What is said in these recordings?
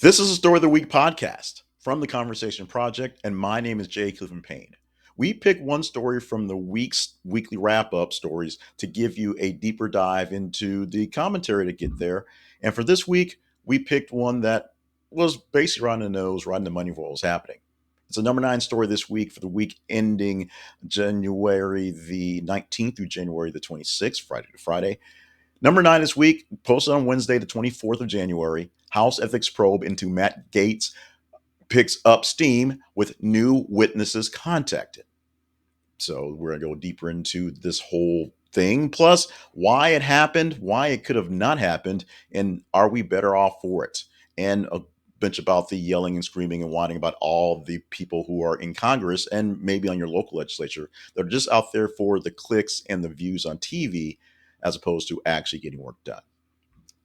This is a Story of the Week podcast from the Conversation Project, and my name is Jay Clifton Payne. We pick one story from the week's weekly wrap up stories to give you a deeper dive into the commentary to get there. And for this week, we picked one that was basically right on the nose, right in the money of what was happening. It's a number nine story this week for the week ending January the 19th through January the 26th, Friday to Friday. Number nine this week, posted on Wednesday, the 24th of January. House ethics probe into Matt Gaetz picks up steam with new witnesses contacted. So we're going to go deeper into this whole thing, plus why it happened, why it could have not happened, and are we better off for it? And a bunch about the yelling and screaming and whining about all the people who are in Congress and maybe on your local legislature that are just out there for the clicks and the views on TV as opposed to actually getting work done.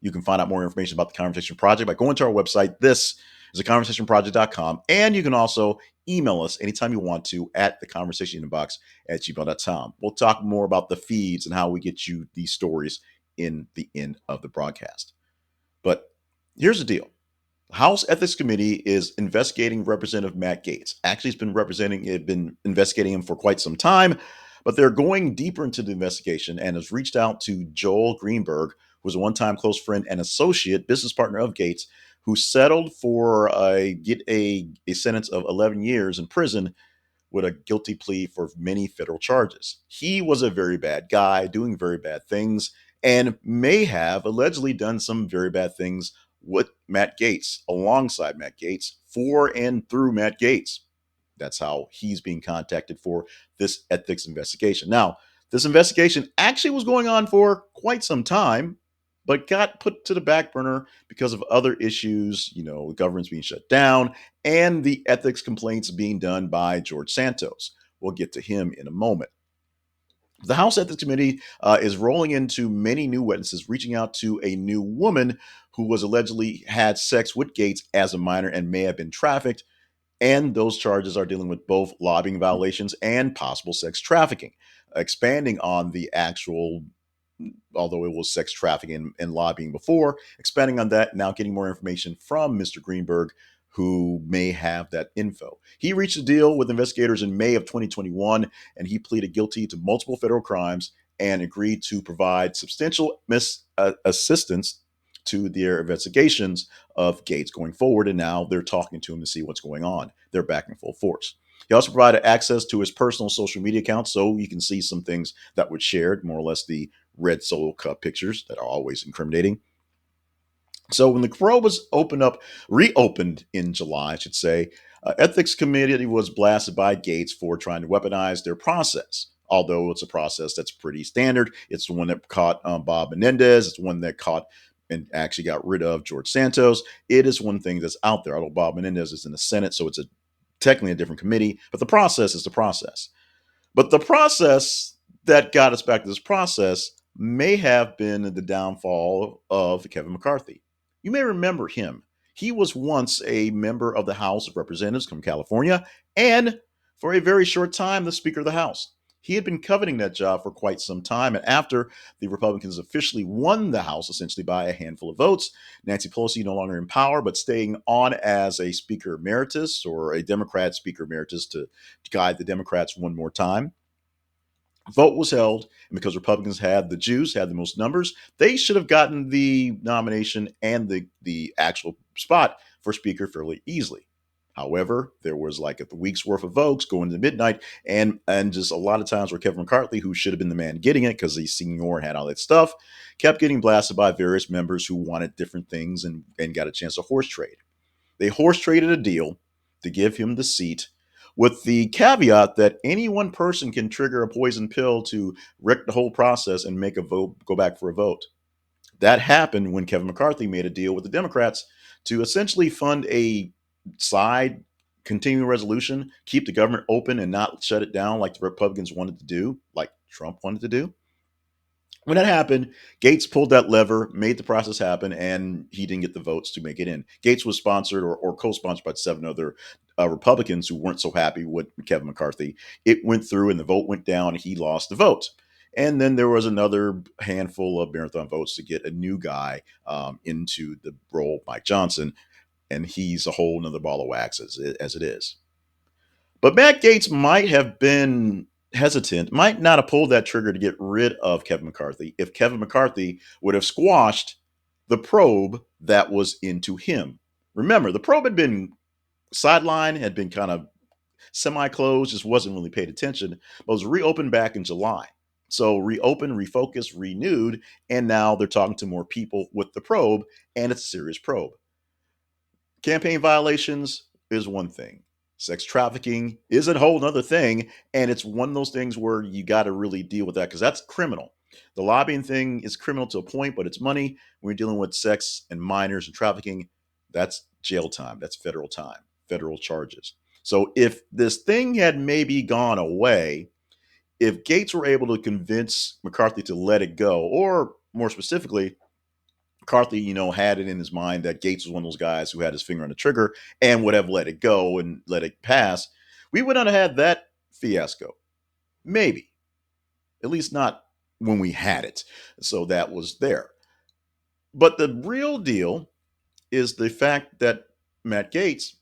You can find out more information about the Conversation Project by going to our website. This is theconversationproject.com. And you can also email us anytime you want to at theconversationinbox@gmail.com. We'll talk more about the feeds and how we get you these stories in the end of the broadcast. But here's the deal. The House Ethics Committee is investigating Representative Matt Gaetz. Actually, it's been investigating him for quite some time, but they're going deeper into the investigation and has reached out to Joel Greenberg, who was a one-time close friend and associate business partner of Gaetz, who settled for a sentence of 11 years in prison with a guilty plea for many federal charges. He was a very bad guy doing very bad things and may have allegedly done some very bad things with Matt Gaetz, alongside Matt Gaetz, for and through Matt Gaetz. That's how he's being contacted for this ethics investigation. Now, this investigation actually was going on for quite some time, but got put to the back burner because of other issues, the government's being shut down and the ethics complaints being done by George Santos. We'll get to him in a moment. The House Ethics Committee is rolling into many new witnesses, reaching out to a new woman who was allegedly had sex with Gaetz as a minor and may have been trafficked. And those charges are dealing with both lobbying violations and possible sex trafficking, expanding on the actual, although it was sex trafficking and lobbying before, expanding on that, now getting more information from Mr. Greenberg, who may have that info. He reached a deal with investigators in May of 2021, and he pleaded guilty to multiple federal crimes and agreed to provide substantial assistance to their investigations of Gaetz going forward. And now they're talking to him to see what's going on. They're back in full force. He also provided access to his personal social media account so you can see some things that were shared, more or less the red Solo Cup pictures that are always incriminating. So when the probe was reopened in July, I should say, ethics committee was blasted by Gaetz for trying to weaponize their process. Although it's a process that's pretty standard, it's the one that caught Bob Menendez. It's the one that caught and actually got rid of George Santos. It is one thing that's out there. Although Bob Menendez is in the Senate, so it's technically a different committee, but the process is the process. But the process that got us back to this process may have been the downfall of Kevin McCarthy. You may remember him. He was once a member of the House of Representatives from California and, for a very short time, the Speaker of the House. He had been coveting that job for quite some time. And after the Republicans officially won the House, essentially by a handful of votes, Nancy Pelosi no longer in power, but staying on as a Speaker Emeritus or a Democrat Speaker Emeritus to guide the Democrats one more time. Vote was held, and because Republicans had the Jews, had the most numbers, they should have gotten the nomination and the actual spot for Speaker fairly easily. However, there was like a week's worth of votes going to midnight, and just a lot of times where Kevin McCarthy, who should have been the man getting it because he's senior and had all that stuff, kept getting blasted by various members who wanted different things and got a chance to horse trade. They horse traded a deal to give him the seat with the caveat that any one person can trigger a poison pill to wreck the whole process and make a vote go back for a vote. That happened when Kevin McCarthy made a deal with the Democrats to essentially fund a side continuing resolution, keep the government open and not shut it down like the Republicans wanted to do, like Trump wanted to do. When that happened, Gaetz pulled that lever, made the process happen, and he didn't get the votes to make it in. Gaetz was sponsored or co-sponsored by seven other Republicans who weren't so happy with Kevin McCarthy. It went through, and the vote went down, and he lost the vote. And then there was another handful of marathon votes to get a new guy into the role, Mike Johnson. and he's a whole nother ball of wax as it is. But Matt Gaetz might have been hesitant, might not have pulled that trigger to get rid of Kevin McCarthy if Kevin McCarthy would have squashed the probe that was into him. Remember, the probe had been sidelined, had been kind of semi-closed, just wasn't really paid attention, but was reopened back in July. So reopened, refocused, renewed, and now they're talking to more people with the probe, and it's a serious probe. Campaign violations is one thing. Sex trafficking is a whole other thing. And it's one of those things where you got to really deal with that because that's criminal. The lobbying thing is criminal to a point, but it's money. When you're dealing with sex and minors and trafficking, that's jail time. That's federal time, federal charges. So if this thing had maybe gone away, if Gates were able to convince McCarthy to let it go, or more specifically, McCarthy, had it in his mind that Gates was one of those guys who had his finger on the trigger and would have let it go and let it pass, we would not have had that fiasco. Maybe. At least not when we had it. So that was there. But the real deal is the fact that Matt Gaetz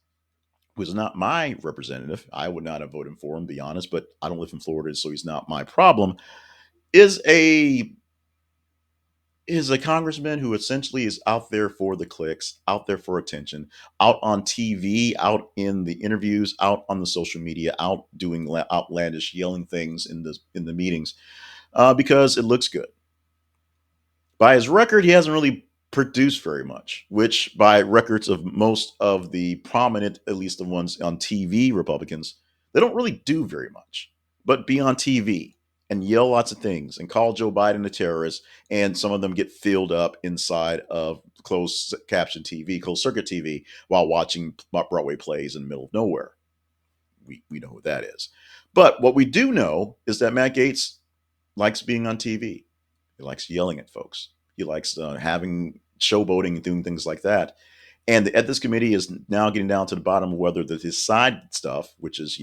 was not my representative. I would not have voted for him, to be honest, but I don't live in Florida, so he's not my problem. Is a congressman who essentially is out there for the clicks, out there for attention, out on TV, out in the interviews, out on the social media, out doing outlandish yelling things in the meetings because it looks good. By his record, he hasn't really produced very much, which by records of most of the prominent, at least the ones on TV Republicans, they don't really do very much, but be on TV and yell lots of things and call Joe Biden a terrorist. And some of them get filled up inside of closed caption TV, closed circuit TV, while watching Broadway plays in the middle of nowhere. We know who that is. But what we do know is that Matt Gaetz likes being on TV. He likes yelling at folks. He likes having showboating and doing things like that. And the ethics committee is now getting down to the bottom of whether his side stuff, which is,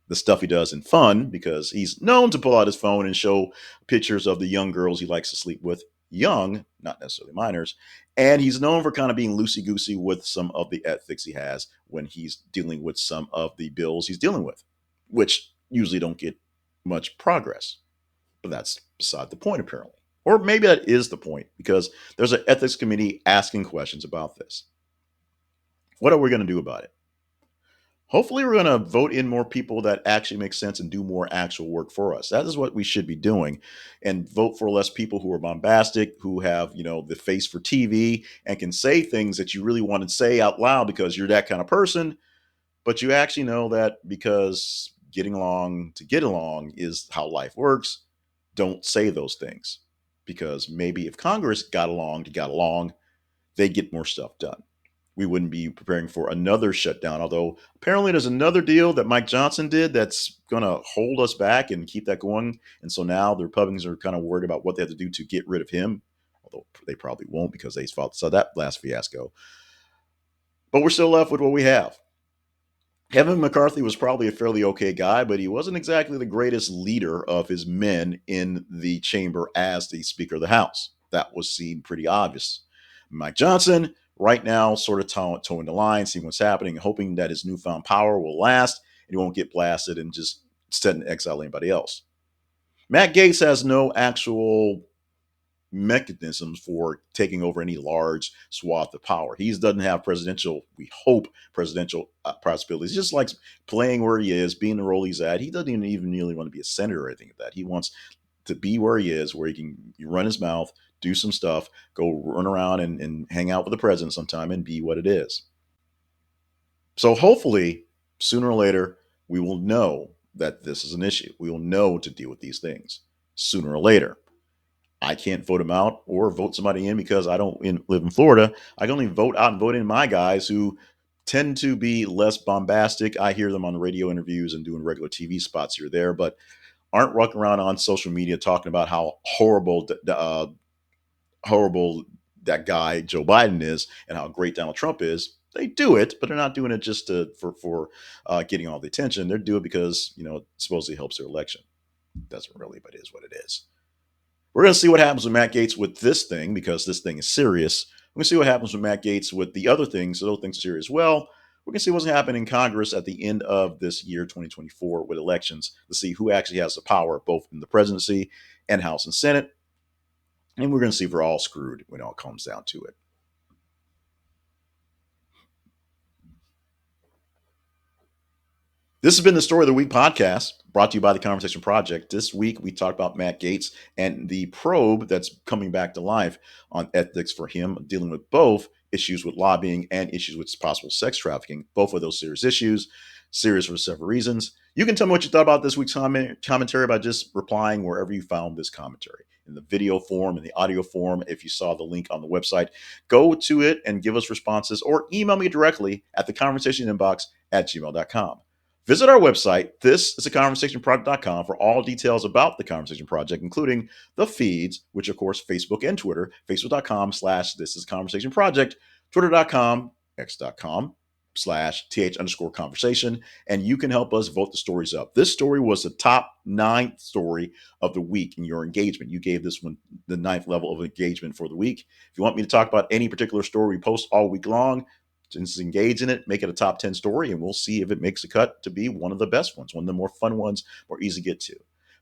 the stuff he does in fun, because he's known to pull out his phone and show pictures of the young girls he likes to sleep with, young, not necessarily minors. And he's known for kind of being loosey goosey with some of the ethics he has when he's dealing with some of the bills he's dealing with, which usually don't get much progress. But that's beside the point, apparently. Or maybe that is the point, because there's an ethics committee asking questions about this. What are we going to do about it? Hopefully, we're going to vote in more people that actually make sense and do more actual work for us. That is what we should be doing. And vote for less people who are bombastic, who have, the face for TV and can say things that you really want to say out loud because you're that kind of person. But you actually know that because getting along to get along is how life works. Don't say those things, because maybe if Congress got along to get along, they get more stuff done. We wouldn't be preparing for another shutdown. Although apparently there's another deal that Mike Johnson did that's going to hold us back and keep that going. And so now the Republicans are kind of worried about what they have to do to get rid of him. Although they probably won't, because they saw that last fiasco. But we're still left with what we have. Kevin McCarthy was probably a fairly okay guy, but he wasn't exactly the greatest leader of his men in the chamber as the Speaker of the House. That was seen pretty obvious. Mike Johnson, right now, sort of towing the line, seeing what's happening, hoping that his newfound power will last and he won't get blasted and just set in exile anybody else. Matt Gaetz has no actual mechanisms for taking over any large swath of power. He doesn't have presidential, we hope, presidential possibilities. He just likes playing where he is, being the role he's at. He doesn't even really want to be a senator or anything like that. He wants to be where he is, where he can run his mouth, do some stuff, go run around and hang out with the president sometime and be what it is. So hopefully, sooner or later, we will know that this is an issue. We will know to deal with these things sooner or later. I can't vote him out or vote somebody in because I don't live in Florida. I can only vote out and vote in my guys who tend to be less bombastic. I hear them on radio interviews and doing regular TV spots here or there, but aren't walking around on social media talking about how horrible that guy Joe Biden is and how great Donald Trump is. They do it, but they're not doing it just for getting all the attention. They're doing it because it supposedly helps their election. Doesn't really, but it is what it is. We're going to see what happens with Matt Gaetz with this thing, because this thing is serious. We can see what happens with Matt Gaetz with the other things. So those things are here as well. We can see what's happening in Congress at the end of this year, 2024, with elections to see who actually has the power, both in the presidency and House and Senate. And we're going to see if we're all screwed when it all comes down to it. This has been the Story of the Week podcast brought to you by the Conversation Project. This week, we talked about Matt Gaetz and the probe that's coming back to life on ethics for him, dealing with both issues with lobbying and issues with possible sex trafficking. Both of those serious issues, serious for several reasons. You can tell me what you thought about this week's commentary by just replying wherever you found this commentary, in the video form, in the audio form. If you saw the link on the website, go to it and give us responses, or email me directly at theconversationinbox@gmail.com. Visit our website, thisisaconversationproject.com, for all details about the Conversation Project, including the feeds, which, of course, Facebook and Twitter, facebook.com/thisisaconversationproject, twitter.com, x.com/th_conversation, and you can help us vote the stories up. This story was the top 9th story of the week in your engagement. You gave this one the 9th level of engagement for the week. If you want me to talk about any particular story we post all week long, just engage in it, make it a top 10 story, and we'll see if it makes a cut to be one of the best ones, one of the more fun ones, more easy to get to.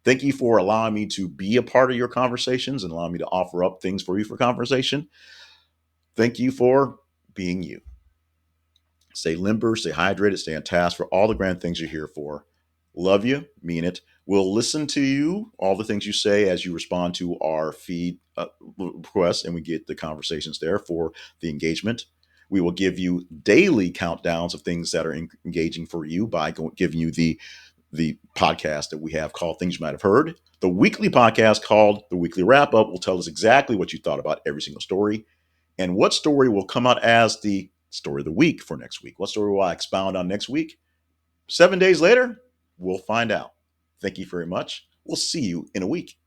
Thank you for allowing me to be a part of your conversations and allowing me to offer up things for you for conversation. Thank you for being you. Stay limber, stay hydrated, stay on task for all the grand things you're here for. Love you, mean it. We'll listen to you, all the things you say as you respond to our feed requests, and we get the conversations there for the engagement. We will give you daily countdowns of things that are engaging for you by giving you the podcast that we have called Things You Might Have Heard. The weekly podcast called The Weekly Wrap Up will tell us exactly what you thought about every single story and what story will come out as the story of the week for next week. What story will I expound on next week? 7 days later, we'll find out. Thank you very much. We'll see you in a week.